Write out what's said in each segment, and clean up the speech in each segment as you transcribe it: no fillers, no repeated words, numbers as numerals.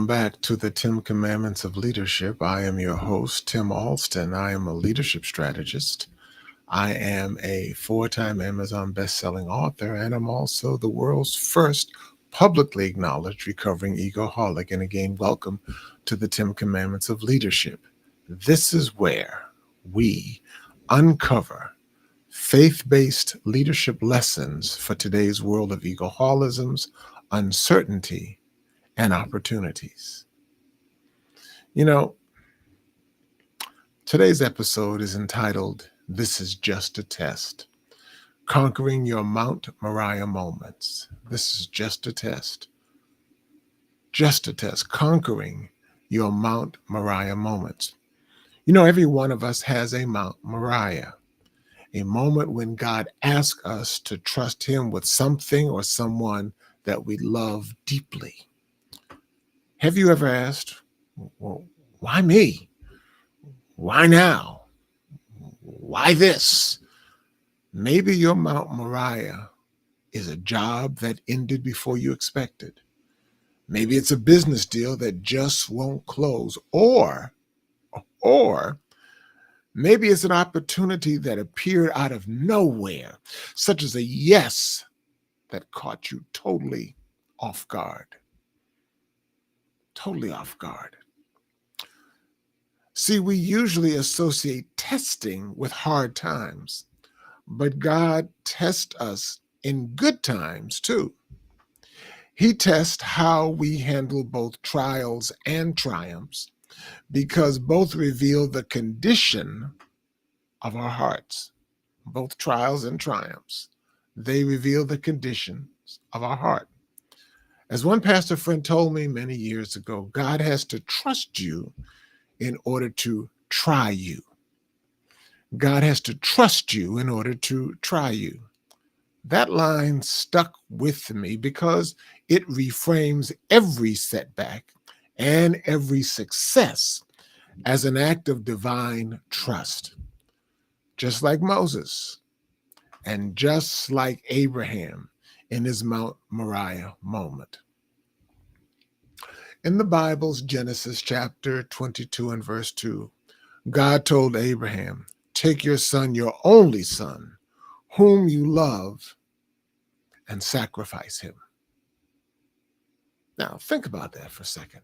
back to the 10 Commandments of Leadership. I am your host, Tim Alston. I am a leadership strategist. I am a four-time Amazon best-selling author, and I'm also the world's first publicly acknowledged recovering egoholic. And again, welcome to the 10 Commandments of Leadership. This is where we uncover faith-based leadership lessons for today's world of egoholisms, uncertainty, and opportunities. You know, today's episode is entitled, This is Just a Test, Conquering Your Mount Moriah Moments. This is just a test. Just a test, conquering your Mount Moriah moments. You know, every one of us has a Mount Moriah, a moment when God asks us to trust him with something or someone that we love deeply. Have you ever asked, well, why me? Why now? Why this? Maybe your Mount Moriah is a job that ended before you expected. Maybe it's a business deal that just won't close. Or maybe it's an opportunity that appeared out of nowhere, such as a yes that caught you totally off guard. Totally off guard. See, we usually associate testing with hard times, but God tests us in good times too. He tests how we handle both trials and triumphs because both reveal the condition of our hearts. Both trials and triumphs, they reveal the conditions of our heart. As one pastor friend told me many years ago, God has to trust you in order to try you. God has to trust you in order to try you. That line stuck with me because it reframes every setback and every success as an act of divine trust. Just like Moses and just like Abraham in his Mount Moriah moment. In the Bible's Genesis chapter 22 and verse 2, God told Abraham, take your son, your only son, whom you love, and sacrifice him. Now, think about that for a second.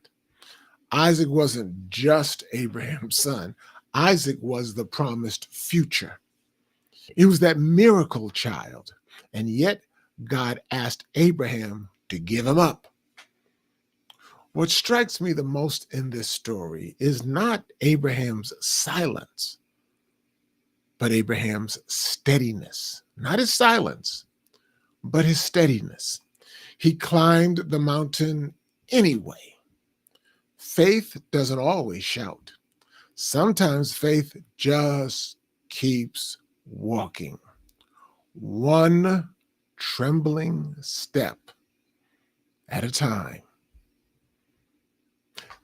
Isaac wasn't just Abraham's son. Isaac was the promised future. He was that miracle child, and yet God asked Abraham to give him up. What strikes me the most in this story is not Abraham's silence, but Abraham's steadiness. Not his silence, but his steadiness. He climbed the mountain anyway. Faith doesn't always shout. Sometimes faith just keeps walking, one trembling step at a time.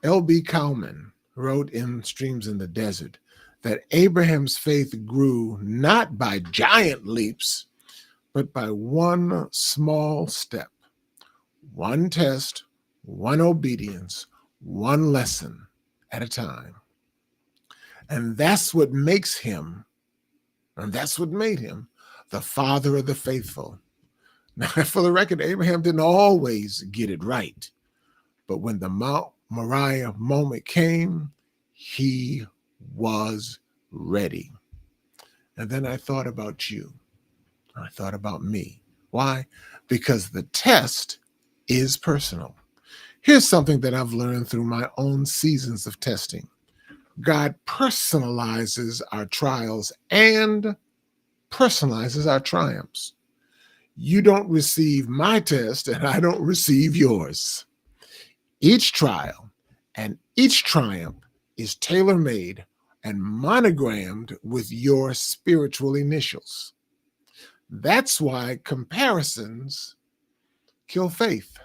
L.B. Cowman wrote in Streams in the Desert that Abraham's faith grew not by giant leaps, but by one small step, one test, one obedience, one lesson at a time. And that's what makes him, and that's what made him, the father of the faithful. Now, for the record, Abraham didn't always get it right, but when the Mount Moriah moment came, he was ready. And then I thought about you. I thought about me. Why? Because the test is personal. Here's something that I've learned through my own seasons of testing. God personalizes our trials and personalizes our triumphs. You don't receive my test and I don't receive yours. Each trial and each triumph is tailor-made and monogrammed with your spiritual initials. That's why comparisons kill faith.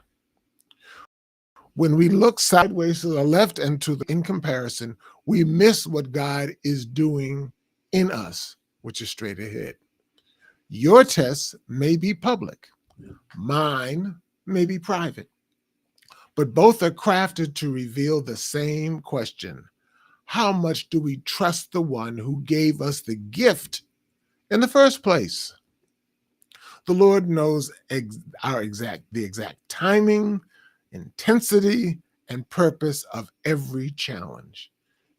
When we look sideways to the left and to the in comparison, we miss what God is doing in us, which is straight ahead. Your tests may be public. Mine may be private. but both are crafted to reveal the same question. How much do we trust the one who gave us the gift in the first place? The Lord knows the exact timing, intensity, and purpose of every challenge.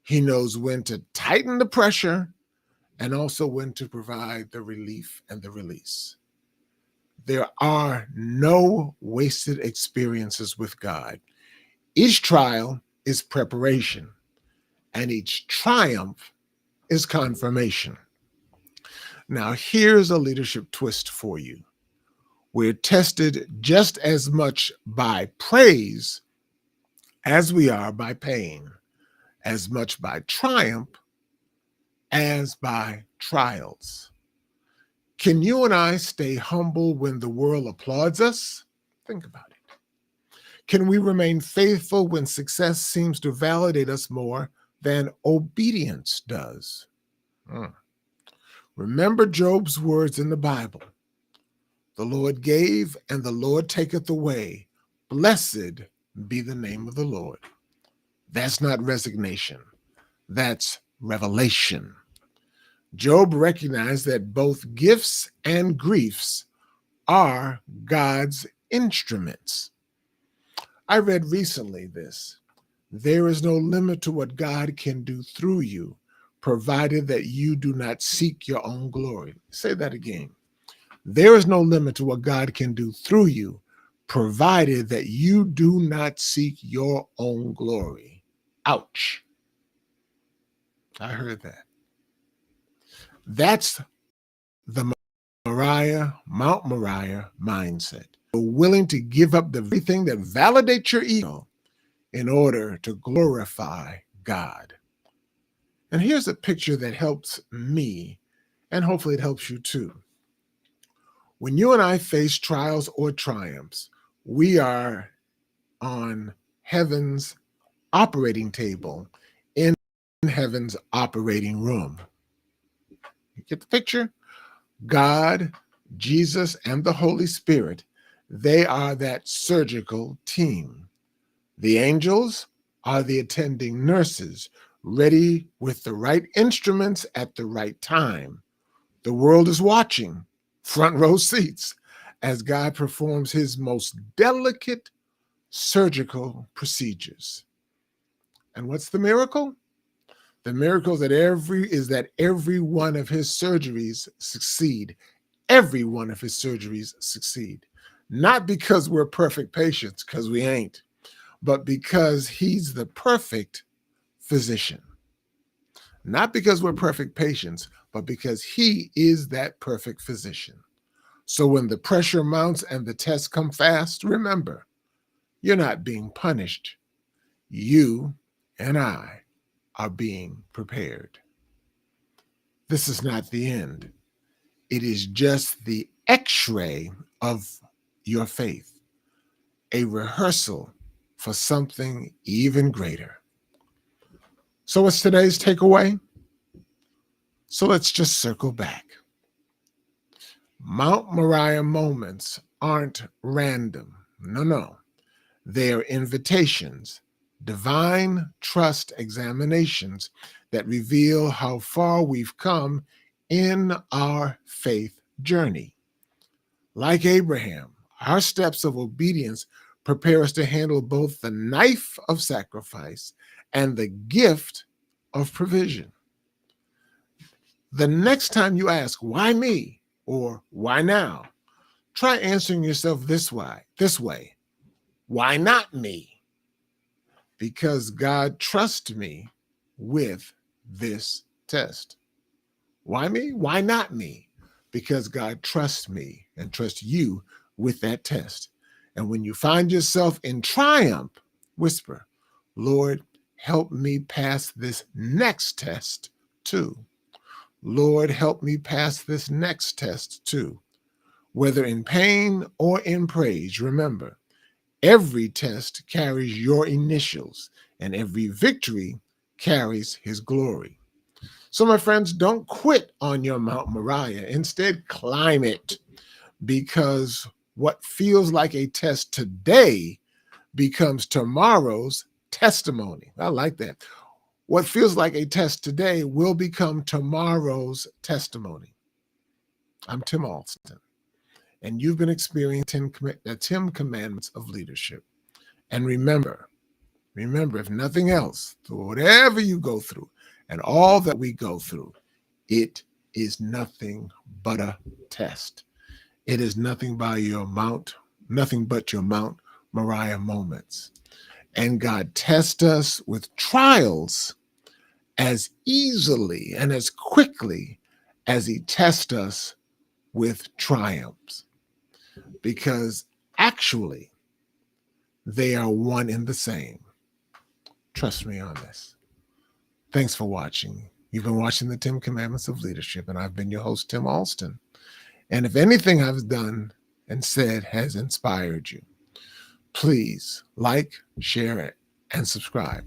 He knows when to tighten the pressure and also when to provide the relief and the release. There are no wasted experiences with God. Each trial is preparation, and each triumph is confirmation. Now, here's a leadership twist for you. We're tested just as much by praise as we are by pain, as much by triumph as by trials. Can you and I stay humble when the world applauds us? Think about it. Can we remain faithful when success seems to validate us more than obedience does? Remember Job's words in the Bible. The Lord gave and the Lord taketh away. Blessed be the name of the Lord. That's not resignation. That's revelation. Job recognized that both gifts and griefs are God's instruments. I read recently this. There is no limit to what God can do through you, provided that you do not seek your own glory. Say that again. There is no limit to what God can do through you, provided that you do not seek your own glory. Ouch. I heard that. That's the Mount Moriah mindset. You're willing to give up the very thing that validates your ego in order to glorify God. And here's a picture that helps me, and hopefully it helps you too. When you and I face trials or triumphs, we are on heaven's operating table in heaven's operating room. You get the picture? God, Jesus, and the Holy Spirit, they are that surgical team. The angels are the attending nurses, ready with the right instruments at the right time. The world is watching, front row seats, as God performs his most delicate surgical procedures. And what's the miracle? The miracle that every one of his surgeries succeed. Every one of his surgeries succeed. Not because we're perfect patients, because we ain't, but because he's the perfect physician. Not because we're perfect patients, but because he is that perfect physician. So when the pressure mounts and the tests come fast, remember, you're not being punished. You and I are being prepared. This is not the end. It is just the X-ray of your faith, a rehearsal for something even greater. So what's today's takeaway? So let's just circle back. Mount Moriah moments aren't random. No. They are invitations, divine trust examinations that reveal how far we've come in our faith journey. Like Abraham, our steps of obedience prepare us to handle both the knife of sacrifice and the gift of provision. The next time you ask, why me? Or why now? Try answering yourself this way. Why not me? Because God trusts me with this test. Why me? Why not me? Because God trusts me and trusts you with that test. And when you find yourself in triumph, whisper, Lord, help me pass this next test too. Lord, help me pass this next test too. Whether in pain or in praise, remember, every test carries your initials, and every victory carries his glory. So, my friends, don't quit on your Mount Moriah. Instead, climb it, because what feels like a test today becomes tomorrow's testimony. I like that. What feels like a test today will become tomorrow's testimony. I'm Tim Alston, and you've been experiencing the 10 commandments of leadership. And remember, if nothing else, through whatever you go through and all that we go through, it is nothing but a test. It is nothing but your Mount Moriah moments. And God tests us with trials as easily and as quickly as he tests us with triumphs, because actually they are one and the same. Trust me on this. Thanks for watching. You've been watching the 10 Commandments of Leadership, and I've been your host, Tim Alston. And if anything I've done and said has inspired you, please like, share it, and subscribe.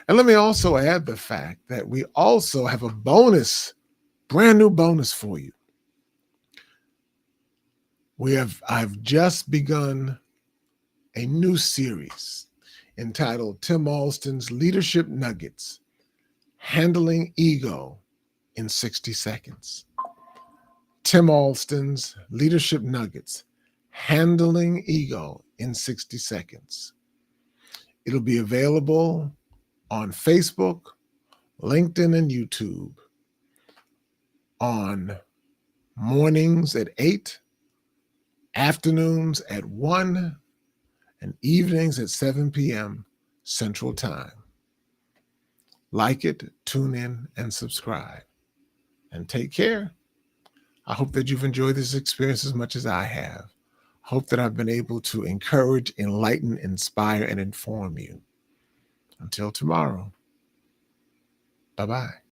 And let me also add the fact that we also have a brand new bonus for you. I've just begun a new series entitled Tim Alston's Leadership Nuggets, Handling Ego in 60 Seconds. Tim Alston's Leadership Nuggets, Handling Ego in 60 Seconds. It'll be available on Facebook, LinkedIn, and YouTube on mornings at 8, afternoons at 1, and evenings at 7 p.m. Central Time. Like it, tune in, and subscribe. And take care. I hope that you've enjoyed this experience as much as I have. Hope that I've been able to encourage, enlighten, inspire, and inform you. Until tomorrow, bye-bye.